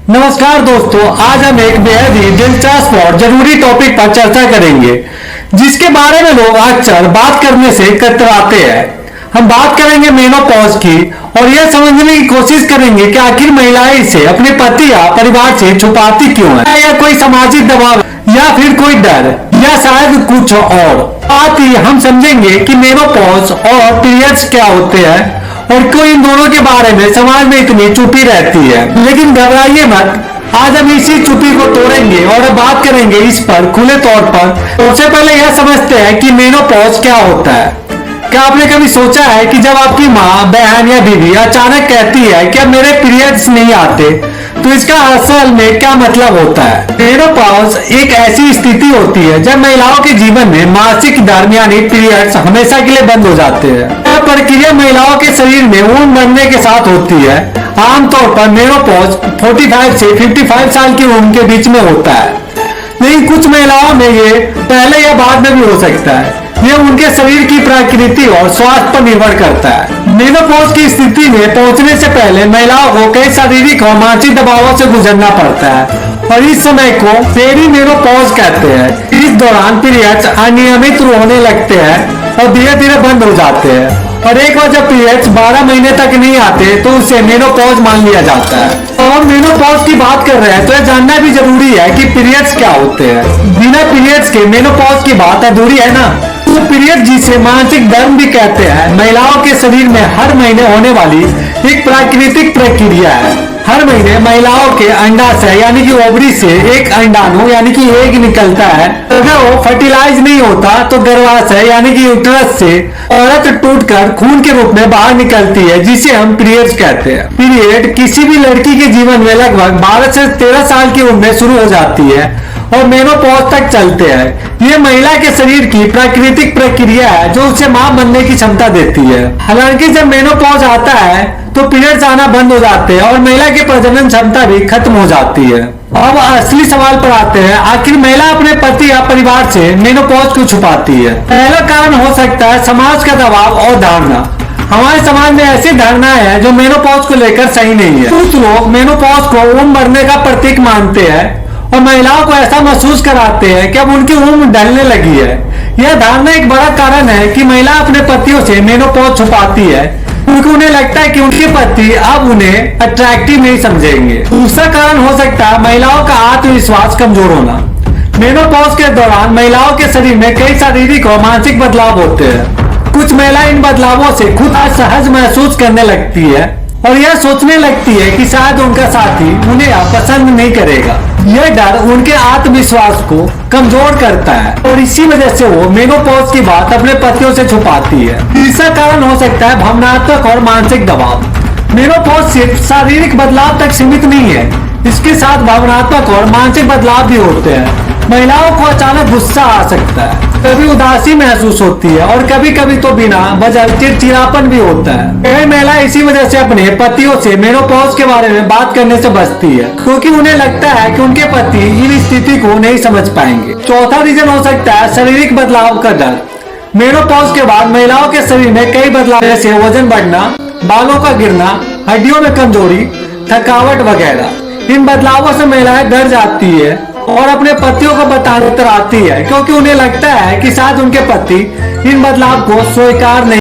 नमस्कार दोस्तों, आज हम एक बेहद ही दिलचस्प और जरूरी टॉपिक पर चर्चा करेंगे जिसके बारे में लोग अक्सर बात करने से कतराते हैं। हम बात करेंगे मेनोपॉज की और यह समझने की कोशिश करेंगे कि आखिर महिलाएं इसे अपने पति या परिवार से छुपाती क्यों है, या कोई सामाजिक दबाव या फिर कोई डर या शायद कुछ और। साथ ही हम समझेंगे कि मेनोपॉज और पीरियड्स क्या होते हैं और क्यों इन दोनों के बारे में समाज में इतनी चुप्पी रहती है। लेकिन घबराइए मत, आज हम इसी चुप्पी को तोड़ेंगे और अब बात करेंगे इस पर खुले तौर पर। सबसे पहले यह समझते हैं कि मेनोपॉज क्या होता है। क्या आपने कभी सोचा है कि जब आपकी माँ, बहन या बीवी अचानक कहती है कि अब मेरे पीरियड्स नहीं आते, तो इसका असल में क्या मतलब होता है? मेनोपॉज एक ऐसी स्थिति होती है जब महिलाओं के जीवन में मासिक धर्म यानी पीरियड्स हमेशा के लिए बंद हो जाते हैं। यह प्रक्रिया महिलाओं के शरीर में ऊन बढ़ने के साथ होती है। आमतौर पर मेनोपॉज 45 से 55 साल की उम्र के बीच में होता है, लेकिन कुछ महिलाओं में ये पहले या बाद में भी हो सकता है। यह उनके शरीर की प्रकृति और स्वास्थ्य पर निर्भर करता है। मेनोपॉज की स्थिति में पहुंचने से पहले महिलाओं को कई शारीरिक और मानसिक दबावों से गुजरना पड़ता है और इस समय को पेरीमेनोपॉज कहते हैं। इस दौरान पीरियड्स अनियमित होने लगते हैं और धीरे धीरे बंद हो जाते हैं, और एक बार जब पीरियड्स 12 महीने तक नहीं आते तो उसे मेनोपॉज मान लिया जाता है। तो हम मेनोपॉज की बात कर रहे हैं तो यह जानना भी जरूरी है कि पीरियड्स क्या होते हैं। बिना पीरियड्स के मेनोपॉज की बात अधूरी है ना। तो पीरियड जिसे मासिक धर्म भी कहते हैं, महिलाओं के शरीर में हर महीने होने वाली एक प्राकृतिक प्रक्रिया है। हर महीने महिलाओं के अंडाशय यानी कि ओवरी से एक अंडाणु यानी कि एग निकलता है। अगर वो फर्टिलाइज नहीं होता तो गर्भाशय यानी कि यूट्रस से औरत टूटकर खून के रूप में बाहर निकलती है, जिसे हम पीरियड्स कहते हैं। पीरियड किसी भी लड़की के जीवन में लगभग 12 से 13 साल की उम्र में शुरू हो जाती है और मेनोपॉज तक चलते हैं। ये महिला के शरीर की प्राकृतिक प्रक्रिया है जो उसे मां बनने की क्षमता देती है। हालांकि जब मेनोपॉज आता है तो पीरियड्स आना बंद हो जाते हैं और महिला की प्रजनन क्षमता भी खत्म हो जाती है। अब असली सवाल पर आते हैं, आखिर महिला अपने पति या परिवार से मेनोपॉज क्यों छुपाती है? पहला कारण हो सकता है समाज का दबाव और धारणा। हमारे समाज में ऐसी धारणाएं हैं जो मेनोपॉज को लेकर सही नहीं है। कुछ लोग मेनोपॉज को उम्र बढ़ने का प्रतीक मानते हैं और महिलाओं को ऐसा महसूस कराते हैं कि अब उनकी उम्र ढलने लगी है। यह धारणा एक बड़ा कारण है कि महिला अपने पतियों से मेनोपॉज छुपाती है क्योंकि उन्हें लगता है कि उनके पति अब उन्हें अट्रैक्टिव नहीं समझेंगे। दूसरा कारण हो सकता है महिलाओं का आत्मविश्वास कमजोर होना। मेनोपॉज के दौरान महिलाओं के शरीर में कई शारीरिक और मानसिक बदलाव होते हैं। कुछ महिलाएं इन बदलावों से खुद असहज महसूस करने लगती है और यह सोचने लगती है कि शायद उनका साथी उन्हें पसंद नहीं करेगा। यह डर उनके आत्मविश्वास को कमजोर करता है और इसी वजह से वो मेनोपॉज की बात अपने पतियों से छुपाती है। तीसरा कारण हो सकता है भावनात्मक और मानसिक दबाव। मेनोपॉज सिर्फ शारीरिक बदलाव तक सीमित नहीं है, इसके साथ भावनात्मक और मानसिक बदलाव भी होते हैं। महिलाओं को अचानक गुस्सा आ सकता है, कभी उदासी महसूस होती है और कभी कभी तो बिना वजह चिड़चिड़ापन भी होता है। कई महिलाएं इसी वजह से अपने पतियों से मेनोपॉज के बारे में बात करने से बचती है क्योंकि उन्हें लगता है कि उनके पति इन स्थिति को नहीं समझ पाएंगे। चौथा रीजन हो सकता है शारीरिक बदलाव का डर। मेनोपॉज के बाद महिलाओं के शरीर में कई बदलाव जैसे वजन बढ़ना, बालों का गिरना, हड्डियों में कमजोरी, थकावट वगैरह। इन बदलावों से महिलाएं डर जाती है और अपने पतियों को बताने आती है क्योंकि उन्हें लगता है कि शायद उनके पति इन बदलाव को स्वीकार नहीं